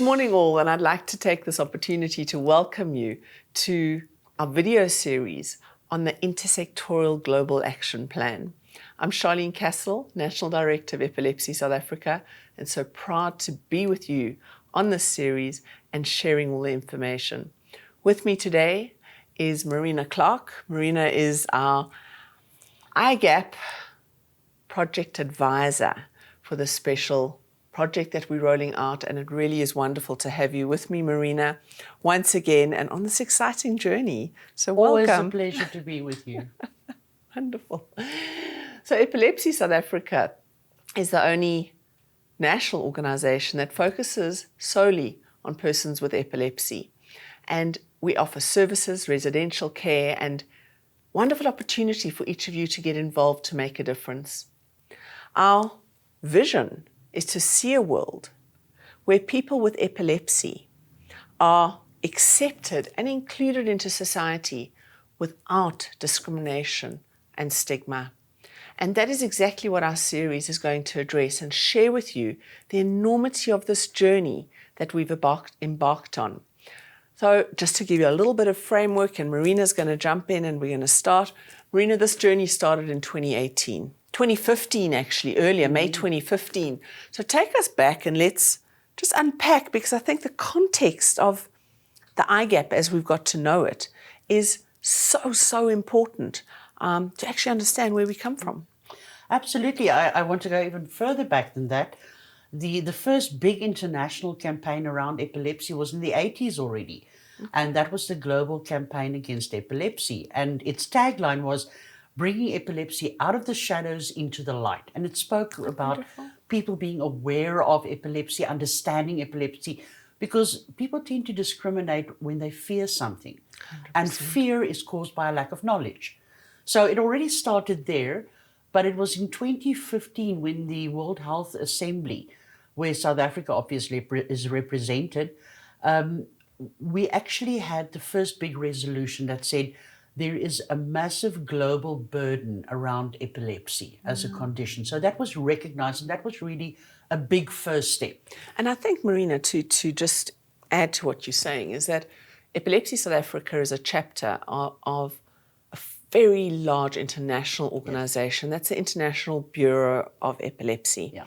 morning all, and I'd like to take this opportunity to welcome you to our video series on the Intersectoral Global Action Plan. I'm Sharlene Cassel, National Director of Epilepsy South Africa, and so proud to be with you on this series and sharing all the information. With me today is Marina Clarke. Marina is our IGAP project advisor for the special project that we're rolling out, and it really is wonderful to have you with me, Marina, once again and on this exciting journey. So welcome. Always a pleasure to be with you. Wonderful. So Epilepsy South Africa is the only national organisation that focuses solely on persons with epilepsy. And we offer services, residential care, and wonderful opportunity for each of you to get involved to make a difference. Our vision is to see a world where people with epilepsy are accepted and included into society without discrimination and stigma. And that is exactly what our series is going to address and share with you the enormity of this journey that we've embarked on. So just to give you a little bit of framework, and Marina's going to jump in and we're going to start. Marina, this journey started in 2015 actually, earlier, May 2015. So take us back and let's just unpack, because I think the context of the IGAP as we've got to know it is so important to actually understand where we come from. Absolutely. I want to go even further back than that. The first big international campaign around epilepsy was in the 80s already. And that was the Global Campaign Against Epilepsy. And its tagline was bringing epilepsy out of the shadows into the light. And it spoke about people being aware of epilepsy, understanding epilepsy, because people tend to discriminate when they fear something. 100%. And fear is caused by a lack of knowledge. So it already started there, but it was in 2015 when the World Health Assembly, where South Africa obviously is represented, we actually had the first big resolution that said there is a massive global burden around epilepsy as a condition. So that was recognized, and that was really a big first step. And I think, Marina, to just add to what you're saying, is that Epilepsy South Africa is a chapter of a very large international organization. That's the International Bureau of Epilepsy. Yeah.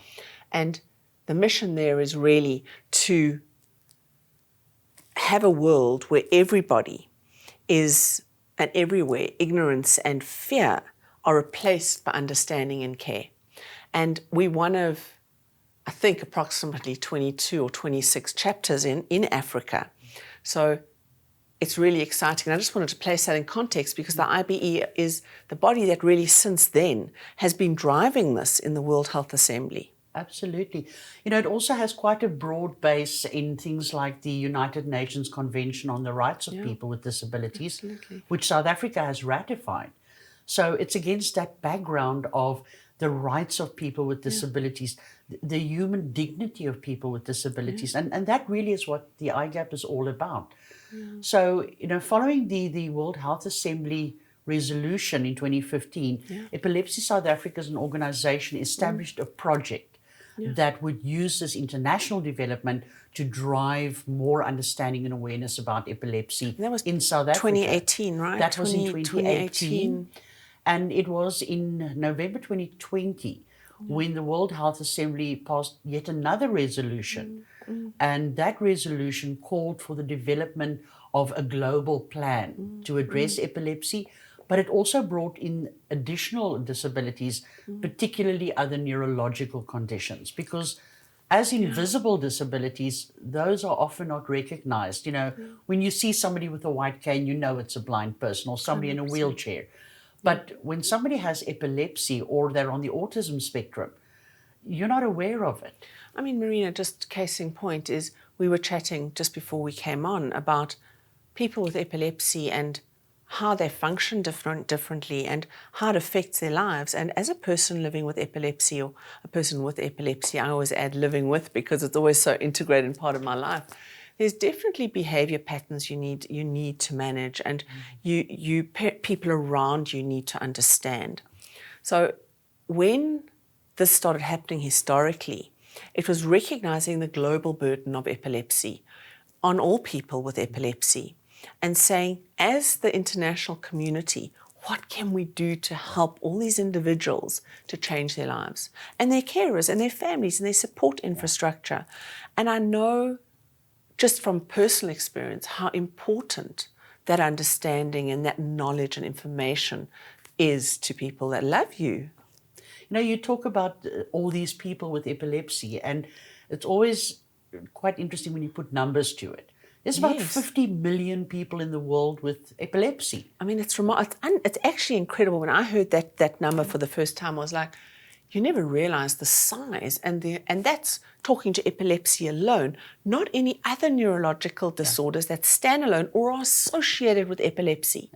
And the mission there is really to have a world where everybody is, and everywhere, ignorance and fear are replaced by understanding and care. And we're one of, I think, approximately 22 or 26 chapters in Africa. So it's really exciting. And I just wanted to place that in context, because the IBE is the body that really since then has been driving this in the World Health Assembly. Absolutely. You know, it also has quite a broad base in things like the United Nations Convention on the Rights of People with Disabilities, which South Africa has ratified. So it's against that background of the rights of people with disabilities, the human dignity of people with disabilities. And that really is what the IGAP is all about. So, you know, following the World Health Assembly resolution in 2015, Epilepsy South Africa as an organization established a project that would use this international development to drive more understanding and awareness about epilepsy in South Africa. 2018, right? That was in 2018. And it was in November 2020 when the World Health Assembly passed yet another resolution. And that resolution called for the development of a global plan to address epilepsy, but it also brought in additional disabilities, particularly other neurological conditions, because as invisible disabilities, those are often not recognized. You know, when you see somebody with a white cane, you know it's a blind person, or somebody 100%. In a wheelchair. But when somebody has epilepsy or they're on the autism spectrum, you're not aware of it. I mean, Marina, just case in point is we were chatting just before we came on about people with epilepsy and how they function differently and how it affects their lives. And as a person living with epilepsy, or a person with epilepsy, I always add living with, because it's always so integrated and part of my life. There's definitely behavior patterns you need to manage, and people around you need to understand. So when this started happening historically, It was recognizing the global burden of epilepsy on all people with epilepsy and saying, as the international community, what can we do to help all these individuals to change their lives and their carers and their families and their support infrastructure? And I know just from personal experience how important that understanding and that knowledge and information is to people that love you. You know, you talk about all these people with epilepsy, and it's always quite interesting when you put numbers to it. There's about Yes. 50 million people in the world with epilepsy. I mean, it's actually incredible. When I heard that number for the first time, I was like, you never realize the size, and that's talking to epilepsy alone, not any other neurological disorders that stand alone or are associated with epilepsy.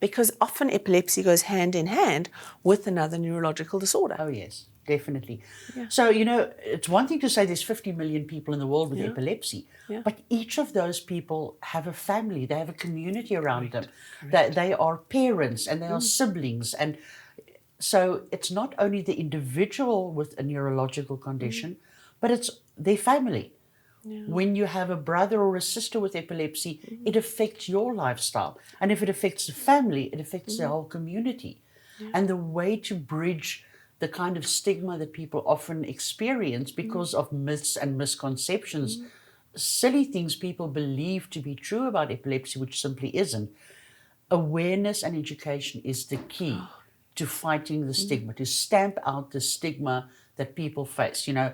Because often epilepsy goes hand in hand with another neurological disorder. Oh, yes, definitely. So, you know, it's one thing to say there's 50 million people in the world with epilepsy, but each of those people have a family, they have a community around them. They are parents and they are siblings. And so it's not only the individual with a neurological condition, but it's their family. When you have a brother or a sister with epilepsy, it affects your lifestyle. And if it affects the family, it affects the whole community. And the way to bridge the kind of stigma that people often experience because of myths and misconceptions, silly things people believe to be true about epilepsy, which simply isn't, awareness and education is the key to fighting the stigma, to stamp out the stigma that people face. You know,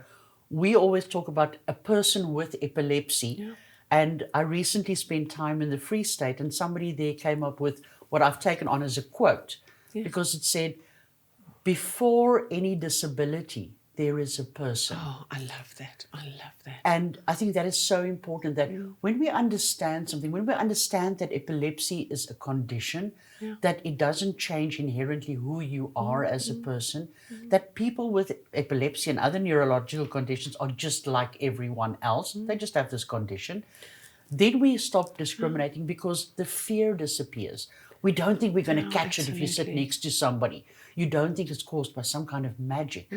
we always talk about a person with epilepsy, and I recently spent time in the Free State, and somebody there came up with what I've taken on as a quote, because it said, before any disability, there is a person. Oh, I love that. I love that. And I think that is so important that when we understand something, when we understand that epilepsy is a condition, that it doesn't change inherently who you are as a person, that people with epilepsy and other neurological conditions are just like everyone else. They just have this condition. Then we stop discriminating because the fear disappears. We don't think we're going to catch it if you sit next to somebody. You don't think it's caused by some kind of magic.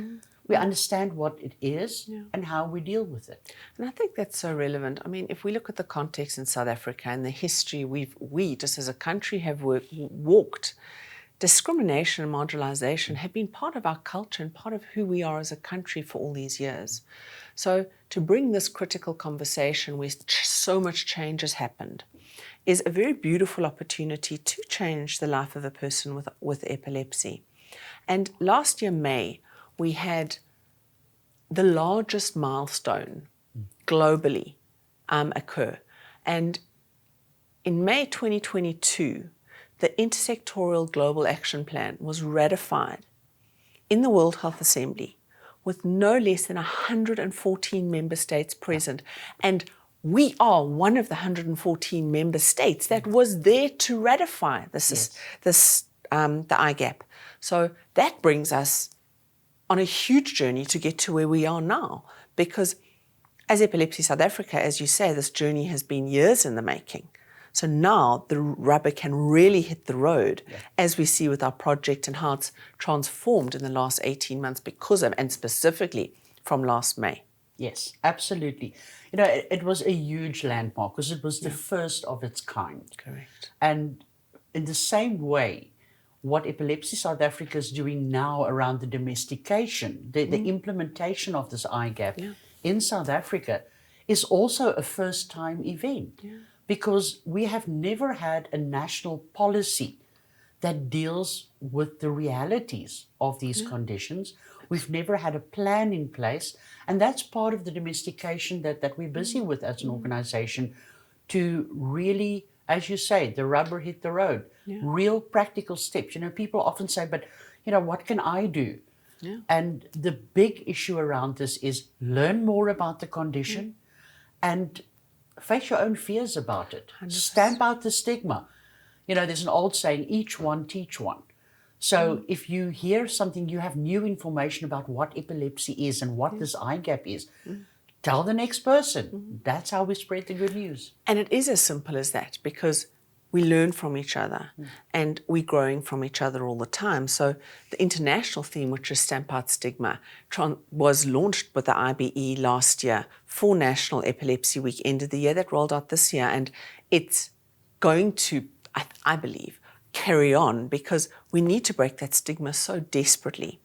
We understand what it is and how we deal with it. And I think that's so relevant. I mean, if we look at the context in South Africa and the history we just as a country have walked, discrimination and marginalization have been part of our culture and part of who we are as a country for all these years. So to bring this critical conversation where so much change has happened is a very beautiful opportunity to change the life of a person with epilepsy. And last year, May, we had the largest milestone globally occur. And in May 2022, the Intersectoral Global Action Plan was ratified in the World Health Assembly with no less than 114 member states present. And we are one of the 114 member states that was there to ratify the IGAP. So that brings us on a huge journey to get to where we are now, because as Epilepsy South Africa, as you say, this journey has been years in the making. So now the rubber can really hit the road, as we see with our project and how it's transformed in the last 18 months because of, and specifically from last May. Yes, absolutely. You know, it was a huge landmark because it was the first of its kind. Correct. And in the same way, what Epilepsy South Africa is doing now around the domestication, the implementation of this IGAP in South Africa is also a first-time event because we have never had a national policy that deals with the realities of these conditions. We've never had a plan in place, and that's part of the domestication that we're busy with as an organization to really, as you say, the rubber hit the road, real practical steps. You know, people often say, but, you know, what can I do? And the big issue around this is learn more about the condition and face your own fears about it. 100%. Stamp out the stigma. You know, there's an old saying, each one, teach one. So if you hear something, you have new information about what epilepsy is and what this IGAP is, tell the next person. That's how we spread the good news. And it is as simple as that, because we learn from each other, and we're growing from each other all the time. So the international theme, which is Stamp Out Stigma, was launched with the IBE last year for National Epilepsy Week, end of the year, that rolled out this year. And it's going to, I believe, carry on, because we need to break that stigma so desperately.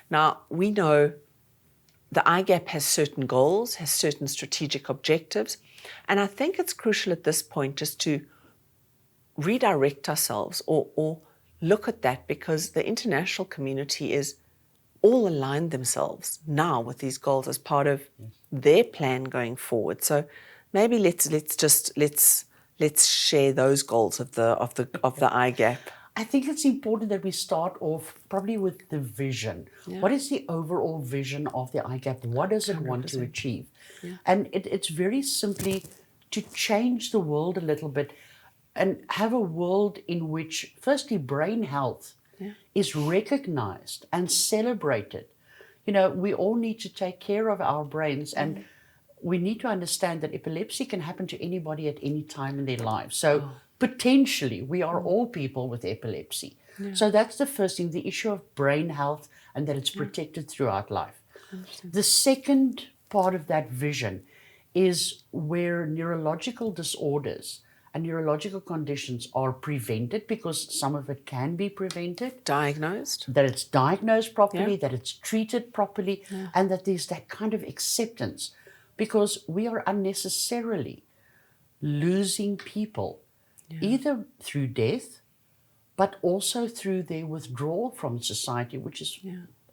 Now, we know the IGAP has certain goals, has certain strategic objectives, and I think it's crucial at this point just to redirect ourselves or look at that, because the international community is all aligned themselves now with these goals as part of their plan going forward. So maybe let's share those goals of the IGAP. I think it's important that we start off probably with the vision. Yeah. What is the overall vision of the IGAP? What does it want to 100%. achieve? Yeah. And it's very simply to change the world a little bit and have a world in which, firstly, brain health is recognized and celebrated. You know, we all need to take care of our brains, and we need to understand that epilepsy can happen to anybody at any time in their lives. So potentially, we are all people with epilepsy. So that's the first thing, the issue of brain health, and that it's protected throughout life. The second part of that vision is where neurological disorders and neurological conditions are prevented, because some of it can be prevented. Diagnosed. That it's diagnosed properly, that it's treated properly, and that there's that kind of acceptance, because we are unnecessarily losing people, either through death, but also through their withdrawal from society, which is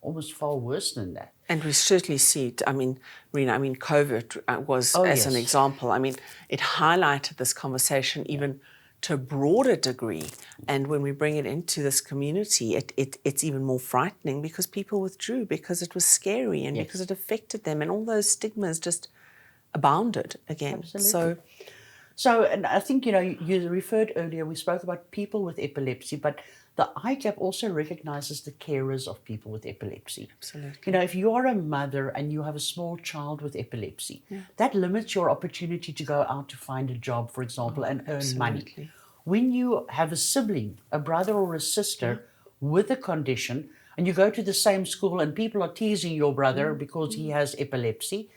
almost far worse than that. And we certainly see it. I mean, Marina, COVID was, as an example, it highlighted this conversation even to a broader degree. And when we bring it into this community, it's even more frightening, because people withdrew because it was scary and because it affected them, and all those stigmas just abounded again. Absolutely. So, and I think, you referred earlier, we spoke about people with epilepsy, but the IGAP also recognizes the carers of people with epilepsy. Absolutely. If you are a mother and you have a small child with epilepsy, that limits your opportunity to go out to find a job, for example, and earn money. When you have a sibling, a brother or a sister with a condition, and you go to the same school and people are teasing your brother because he has epilepsy,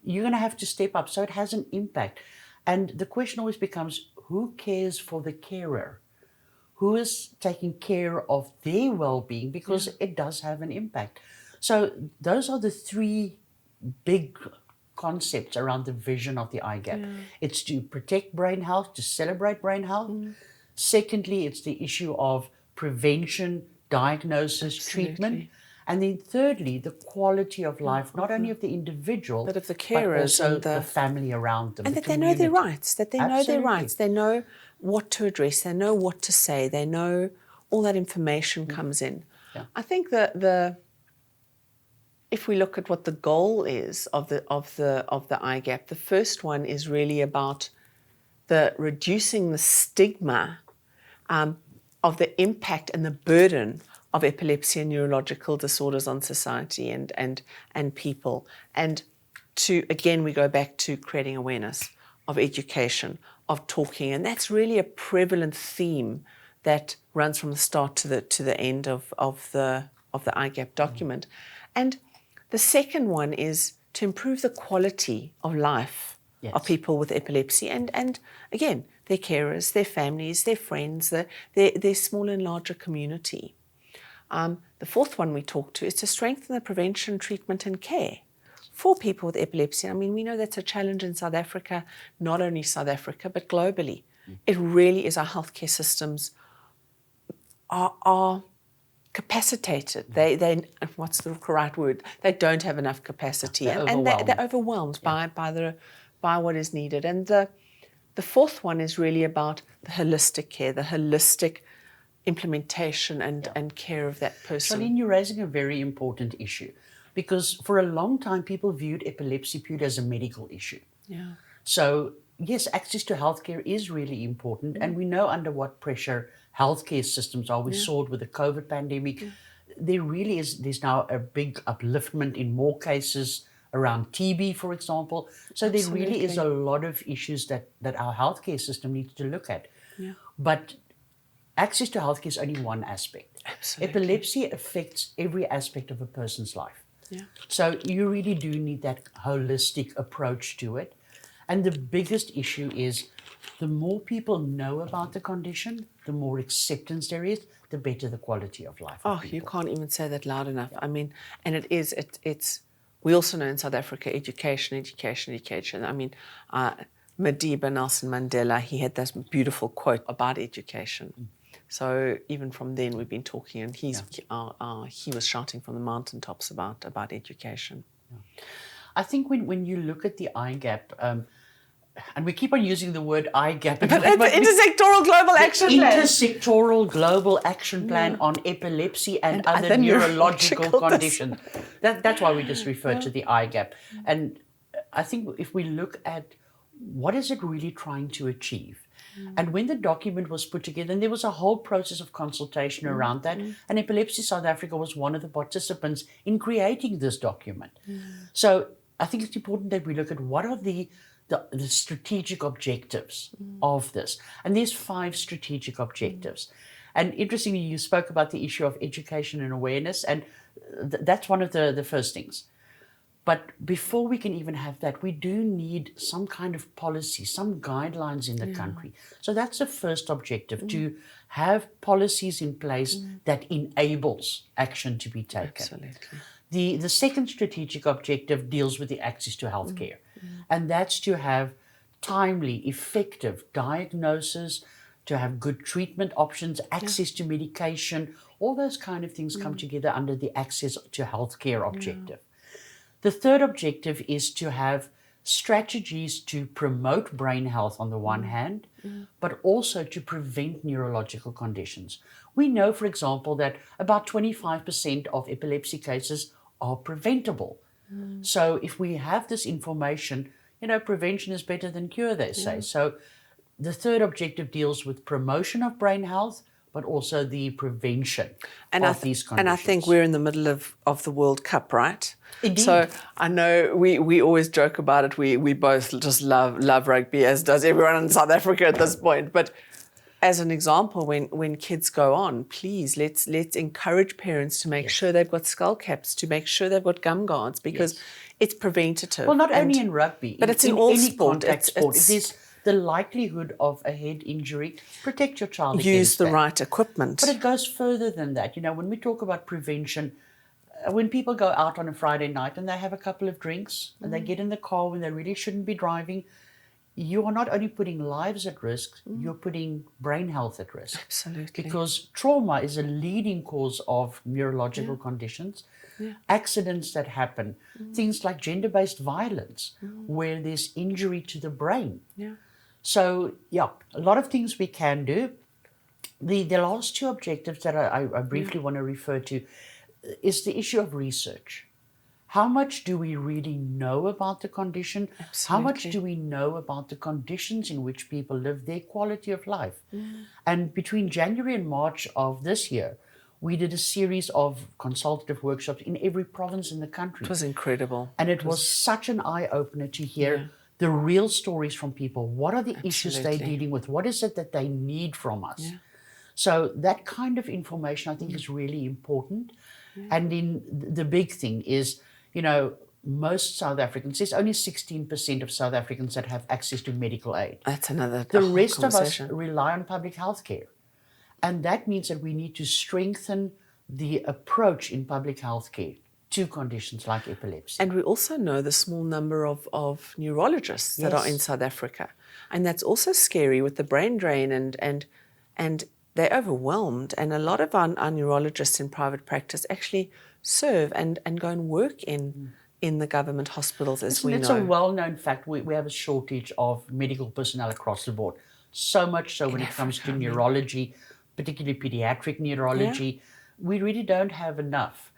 you're going to have to step up. So it has an impact. And the question always becomes, who cares for the carer? Who is taking care of their well-being? Because it does have an impact. So those are the three big concepts around the vision of the IGAP. It's to protect brain health, to celebrate brain health. Secondly, it's the issue of prevention, diagnosis, treatment. And then thirdly, the quality of life, not only of the individual, but of the carers, but also and the family around them. And that they know their rights, Absolutely. They know what to address, they know what to say, they know all that information comes in. I think that if we look at what the goal is of the IGAP, the first one is really about the reducing the stigma of the impact and the burden of epilepsy and neurological disorders on society and people. And again, we go back to creating awareness, of education, of talking. And that's really a prevalent theme that runs from the start to the end of the IGAP document. And the second one is to improve the quality of life of people with epilepsy, and again, their carers, their families, their friends, their small and larger community. The fourth one we talk to is to strengthen the prevention, treatment and care for people with epilepsy. We know that's a challenge in South Africa, not only South Africa, but globally. It really is. Our healthcare systems are capacitated. They what's the correct word? They don't have enough capacity, and they're overwhelmed by what is needed. And the fourth one is really about the holistic care, the holistic implementation and care of that person. Sharlene, you're raising a very important issue, because for a long time people viewed epilepsy purely as a medical issue. So yes, access to healthcare is really important, and we know under what pressure healthcare systems are. We saw it with the COVID pandemic. There's now a big upliftment in more cases around TB, for example. So there really is a lot of issues that our healthcare system needs to look at. Yeah. But access to healthcare is only one aspect. Absolutely. Epilepsy affects every aspect of a person's life. Yeah. So you really do need that holistic approach to it. And the biggest issue is the more people know about the condition, the more acceptance there is, the better the quality of life. Oh, you can't even say that loud enough. I mean, and it's, we also know in South Africa, education. I mean, Madiba Nelson Mandela, he had this beautiful quote about education. So even from then, we've been talking, and he was shouting from the mountaintops about education. Yeah. I think when you look at the IGAP, and we keep on using the word IGAP. But Intersectoral Global Action Plan. Intersectoral Global Action Plan on Epilepsy and other neurological conditions. That's why we just refer to the IGAP. And I think if we look at what is it really trying to achieve, and when the document was put together, and there was a whole process of consultation around that, and Epilepsy South Africa was one of the participants in creating this document. So I think it's important that we look at what are the strategic objectives of this. And there's 5 strategic objectives. And interestingly, you spoke about the issue of education and awareness, and that's one of the first things. But before we can even have that, we do need some kind of policy, some guidelines in the country. So that's the first objective, to have policies in place that enables action to be taken. Absolutely. The second strategic objective deals with the access to healthcare. And that's to have timely, effective diagnosis, to have good treatment options, access to medication, all those kind of things come together under the access to healthcare objective. The third objective is to have strategies to promote brain health on the one hand, but also to prevent neurological conditions. We know, for example, that about 25% of epilepsy cases are preventable. So if we have this information, prevention is better than cure, they say. So the third objective deals with promotion of brain health, but also the prevention of these conditions. And I think we're in the middle of the World Cup, right? Indeed. So I know we always joke about it. We both just love rugby, as does everyone in South Africa at this point. But as an example, when kids go on, please let's encourage parents to make sure they've got skull caps, to make sure they've got gum guards, because it's preventative. Well, not only in rugby, but it's in all any sport. Contact sport. If there's the likelihood of a head injury, protect your child against use the that. right equipment. But it goes further than that. When we talk about prevention, when people go out on a Friday night and they have a couple of drinks and they get in the car when they really shouldn't be driving, you are not only putting lives at risk, you're putting brain health at risk. Absolutely. Because trauma is a leading cause of neurological conditions, accidents that happen, things like gender-based violence, where there's injury to the brain. So, a lot of things we can do. The last 2 objectives that I briefly want to refer to is the issue of research. How much do we really know about the condition? Absolutely. How much do we know about the conditions in which people live, their quality of life? And between January and March of this year, we did a series of consultative workshops in every province in the country. It was incredible. And it was such an eye-opener to hear the real stories from people. What are the issues they're dealing with? What is it that they need from us? So that kind of information, I think, is really important. And then the big thing is, most South Africans, there's only 16% of South Africans that have access to medical aid. That's another The rest of us rely on public health care. And that means that we need to strengthen the approach in public health care to conditions like epilepsy. And we also know the small number of neurologists that are in South Africa. And that's also scary with the brain drain, and they're overwhelmed. And a lot of our neurologists in private practice actually serve and go and work in the government hospitals, as we know. It's a well-known fact. We have a shortage of medical personnel across the board. So much so when it comes to neurology, particularly pediatric neurology, we really don't have enough.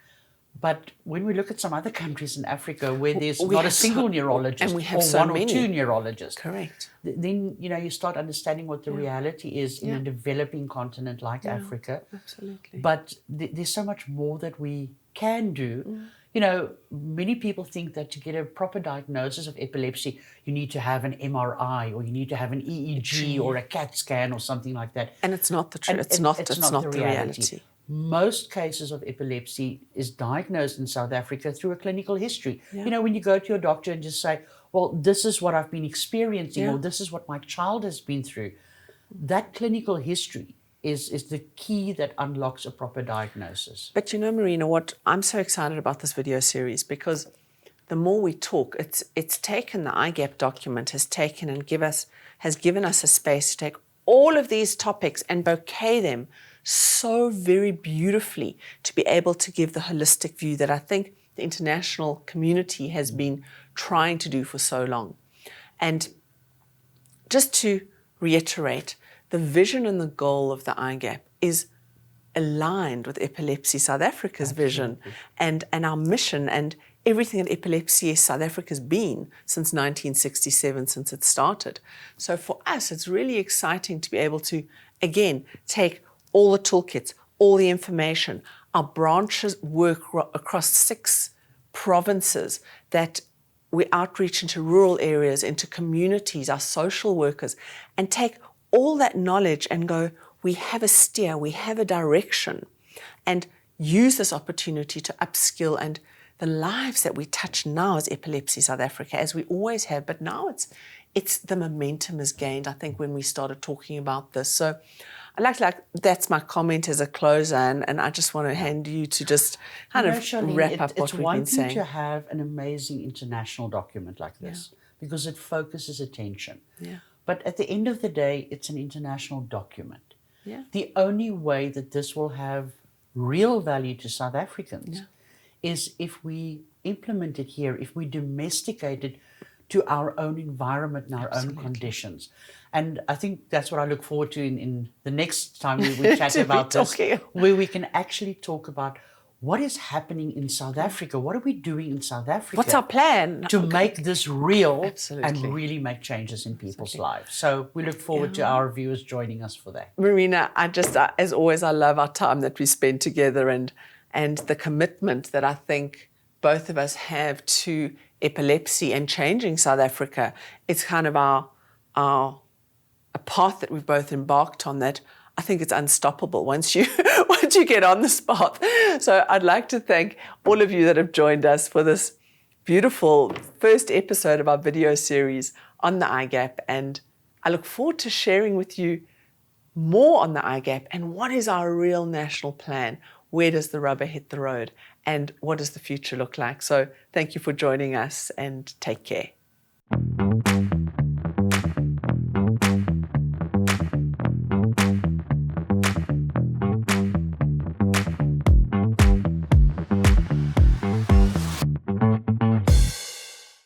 But when we look at some other countries in Africa where there's not a single neurologist, and we have or one or two neurologists, correct, then you start understanding what the reality is in a developing continent like Africa. Absolutely. But there's so much more that we can do Many people think that to get a proper diagnosis of epilepsy, you need to have an MRI or you need to have an EEG or a CAT scan or something like that. And it's not the truth. And It's not the reality. Most cases of epilepsy is diagnosed in South Africa through a clinical history. Yeah. When you go to your doctor and just say, well, this is what I've been experiencing, Yeah. or this is what my child has been through, that clinical history is the key that unlocks a proper diagnosis. But Marina, what I'm so excited about this video series, because the more we talk, it's taken the IGAP document, has given us a space to take all of these topics and bouquet them so very beautifully to be able to give the holistic view that I think the international community has been trying to do for so long. And just to reiterate, the vision and the goal of the IGAP is aligned with Epilepsy South Africa's vision and our mission and everything that Epilepsy South Africa's been since 1967, since it started. So for us, it's really exciting to be able to, again, take all the toolkits, all the information. Our branches work across 6 provinces that we outreach into rural areas, into communities, our social workers, and take all that knowledge and go, we have a steer, we have a direction, and use this opportunity to upskill and the lives that we touch now as Epilepsy South Africa, as we always have, but now it's the momentum is gained, I think, when we started talking about this. So I like that's my comment as a closer, and I just want to hand you to just kind of Sharlene, wrap up what we've been saying. It's one thing to have an amazing international document like this because it focuses attention. Yeah. But at the end of the day, it's an international document. Yeah. The only way that this will have real value to South Africans is if we implement it here, if we domesticate it to our own environment and our own conditions. And I think that's what I look forward to in the next time we chat about this, where we can actually talk about what is happening in South Africa? What are we doing in South Africa? What's our plan? To make this real Absolutely. and really make changes in people's lives. So we look forward to our viewers joining us for that. Marina, as always, I love our time that we spend together and the commitment that I think both of us have to epilepsy and changing South Africa. It's kind of a path that we've both embarked on that I think it's unstoppable once you get on this path. So I'd like to thank all of you that have joined us for this beautiful first episode of our video series on the IGAP, and I look forward to sharing with you more on the IGAP and what is our real national plan. Where does the rubber hit the road and what does the future look like? So thank you for joining us and take care.